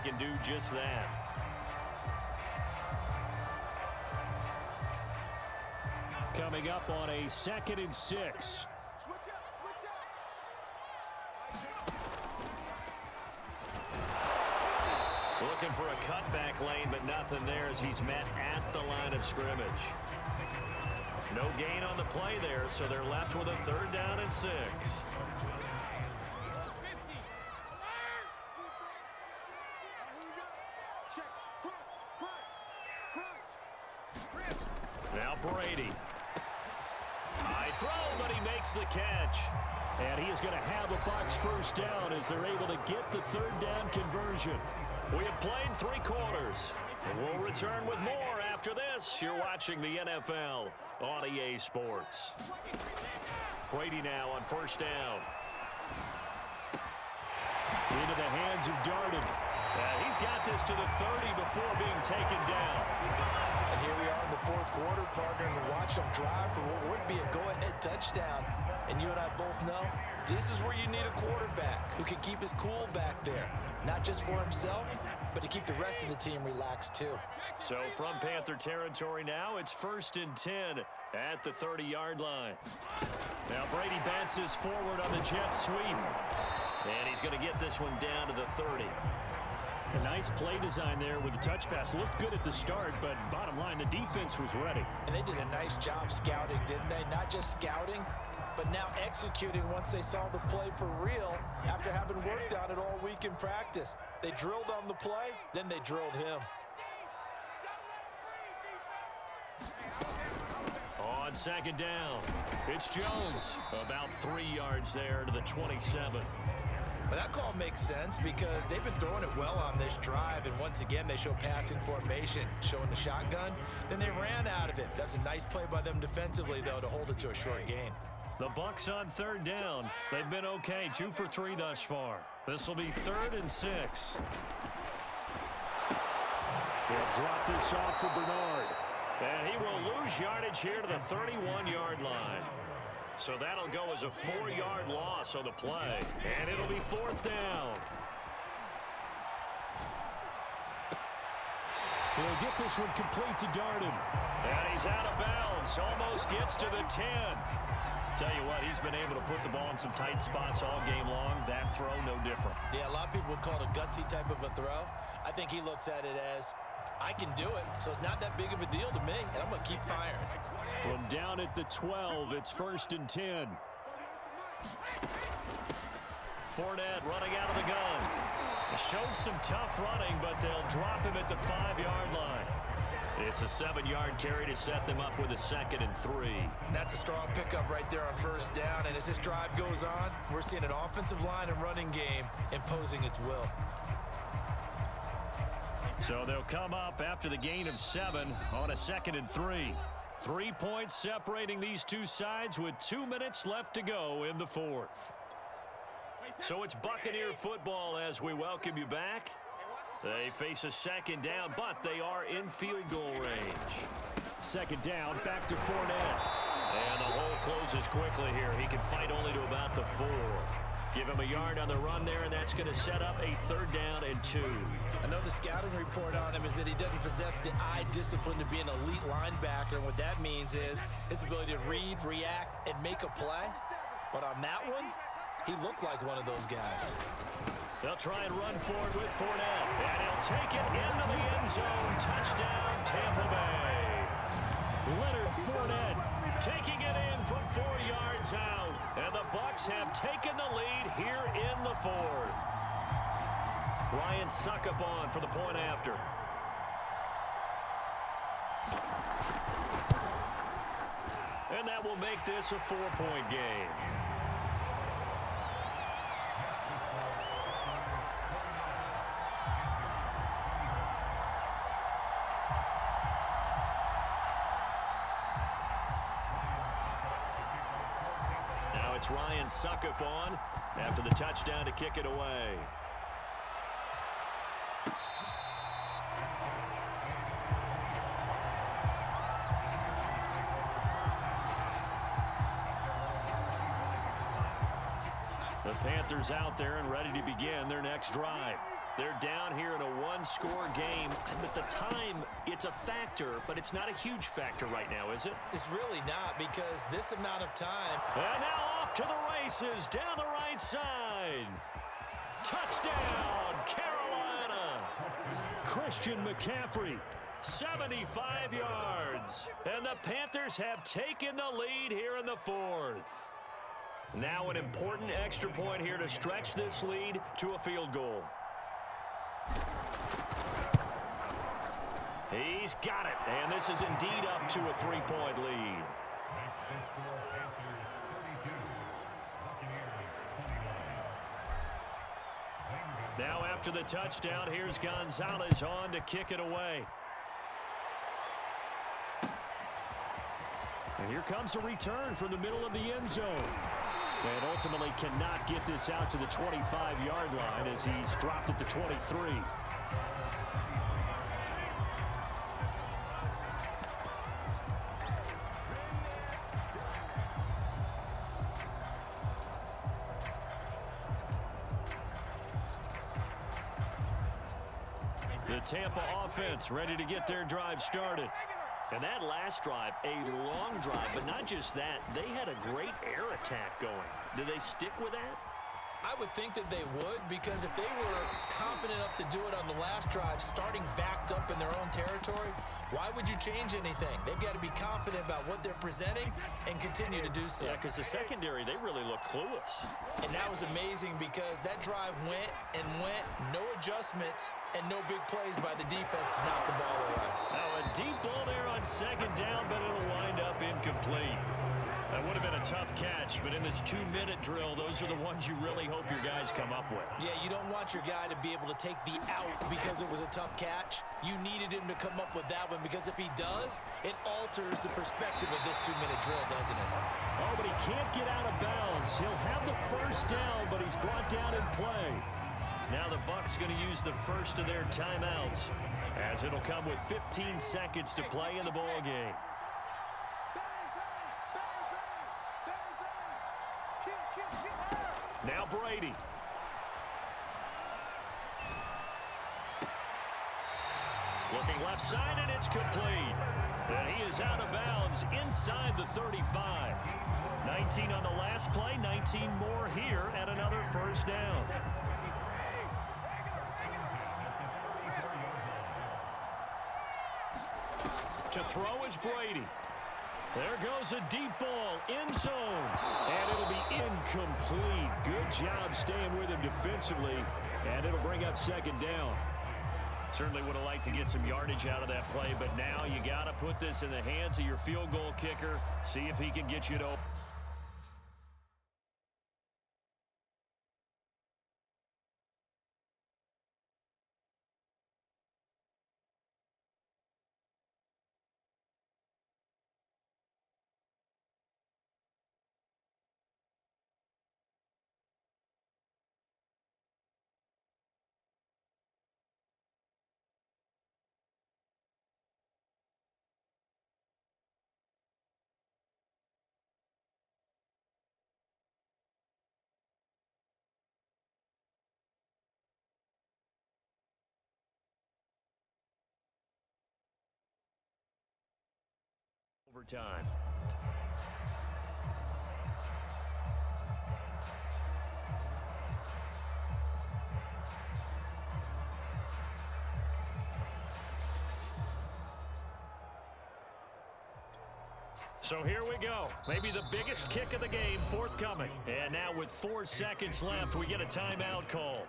can do just that. Coming up on a 2nd and 6. Looking for a cutback lane, but nothing there as he's met at the line of scrimmage. No gain on the play there, so they're left with a 3rd down and 6. Now Brady. High throw, but he makes the catch. And he is going to have a Bucs 1st down as they're able to get the 3rd down conversion. We have played 3 quarters. And we'll return with more after this. You're watching the NFL on EA Sports. Brady now on 1st down. Into the hands of Darden. He's got this to the 30 before being taken down. And here we are in the 4th quarter, partner, and watch them drive for what would be a go-ahead touchdown. And you and I both know this is where you need a quarterback who can keep his cool back there. Not just for himself, but to keep the rest of the team relaxed too. So from Panther territory now, it's 1st and 10 at the 30-yard line. Now Brady bounces forward on the jet sweep. And he's going to get this one down to the 30. A nice play design there with the touch pass. Looked good at the start, but bottom line, the defense was ready. And they did a nice job scouting, didn't they? Not just scouting, but now executing once they saw the play for real after having worked on it all week in practice. They drilled on the play, then they drilled him. On 2nd down, it's Jones. About 3 yards there to the 27. But that call makes sense because they've been throwing it well on this drive, and once again they show passing formation, showing the shotgun. Then they ran out of it. That's a nice play by them defensively, though, to hold it to a short gain. The Bucs on 3rd down. They've been okay, 2 for 3 thus far. This will be 3rd and 6. They'll drop this off for Bernard. And he will lose yardage here to the 31-yard line. So that'll go as a 4-yard loss on the play. And it'll be 4th down. He'll get this one complete to Darden. And he's out of bounds. Almost gets to the 10. Tell you what, he's been able to put the ball in some tight spots all game long. That throw, no different. Yeah, a lot of people would call it a gutsy type of a throw. I think he looks at it as, I can do it, so it's not that big of a deal to me, and I'm going to keep firing. From down at the 12, it's 1st and 10. Fournette running out of the gun. Showed some tough running, but they'll drop him at the 5-yard line. It's a 7-yard carry to set them up with a 2nd and 3. That's a strong pickup right there on 1st down, and as this drive goes on, we're seeing an offensive line and running game imposing its will. So they'll come up after the gain of 7 on a 2nd and 3. 3 points separating these two sides with 2 minutes left to go in the 4th. So it's Buccaneer football as we welcome you back. They face a 2nd down, but they are in field goal range. 2nd down, back to Fournette. And the hole closes quickly here. He can fight only to about the 4. Give him a yard on the run there, and that's going to set up a 3rd down and 2. I know the scouting report on him is that he doesn't possess the eye discipline to be an elite linebacker, and what that means is his ability to read, react, and make a play. But on that one, he looked like one of those guys. They'll try and run forward with Fournette, and he'll take it into the end zone. Touchdown, Tampa Bay. Leonard Fournette taking it in from 4 yards out, and the Bucs have taken the lead here in the 4th. Ryan Suckup on for the point after. And that will make this a 4-point game. Now it's Ryan Suckup on after the touchdown to kick it away. The Panthers out there and ready to begin their next drive. They're down here in a one-score game. But the time, it's a factor, but it's not a huge factor right now, is it? It's really not, because this amount of time. And now off to the races down the right side. Touchdown, Carolina. Christian McCaffrey, 75 yards. And the Panthers have taken the lead here in the fourth. Now an important extra point here to stretch this lead to a field goal. He's got it, and this is indeed up to a 3-point lead. Now after the touchdown, here's Gonzalez on to kick it away. And here comes a return from the middle of the end zone. And ultimately cannot get this out to the 25-yard line as he's dropped at the 23. The Tampa offense ready to get their drive started. And that last drive, a long drive, but not just that. They had a great air attack going. Do they stick with that? I would think that they would, because if they were confident enough to do it on the last drive, starting backed up in their own territory, why would you change anything? They've got to be confident about what they're presenting and continue to do so. Yeah, because the secondary, they really looked clueless. And that was amazing, because that drive went and went, no adjustments, and no big plays by the defense to knock the ball away. Now a deep ball there on second down, but it'll wind up incomplete. That would have been a tough catch, but in this 2-minute drill, those are the ones you really hope your guys come up with. Yeah, you don't want your guy to be able to take the out because it was a tough catch. You needed him to come up with that one, because if he does, it alters the perspective of this 2-minute drill, doesn't it? Oh, but he can't get out of bounds. He'll have the first down, but he's brought down in play. Now the Bucs going to use the first of their timeouts, as it'll come with 15 seconds to play in the ball game. Now Brady. Looking left side, and it's complete. And he is out of bounds inside the 35. 19 on the last play, 19 more here, and another first down. To throw is Brady. There goes a deep ball, end zone, and it'll be incomplete. Good job staying with him defensively, and it'll bring up second down. Certainly would have liked to get some yardage out of that play, but now you got to put this in the hands of your field goal kicker, see if he can get you to open. Overtime. So here we go. Maybe the biggest kick of the game forthcoming. And now with 4 seconds left, we get a timeout call.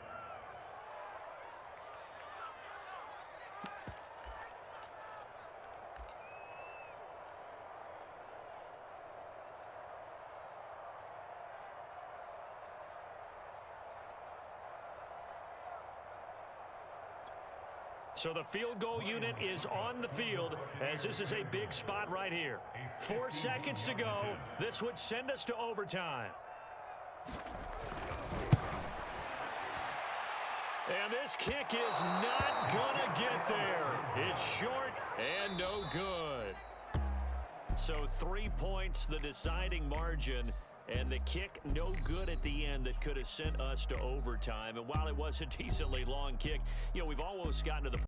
So the field goal unit is on the field, as this is a big spot right here. 4 seconds to go. This would send us to overtime. And this kick is not gonna get there. It's short and no good. So 3 points, the deciding margin. And the kick no good at the end that could have sent us to overtime. And while it was a decently long kick, we've almost gotten to the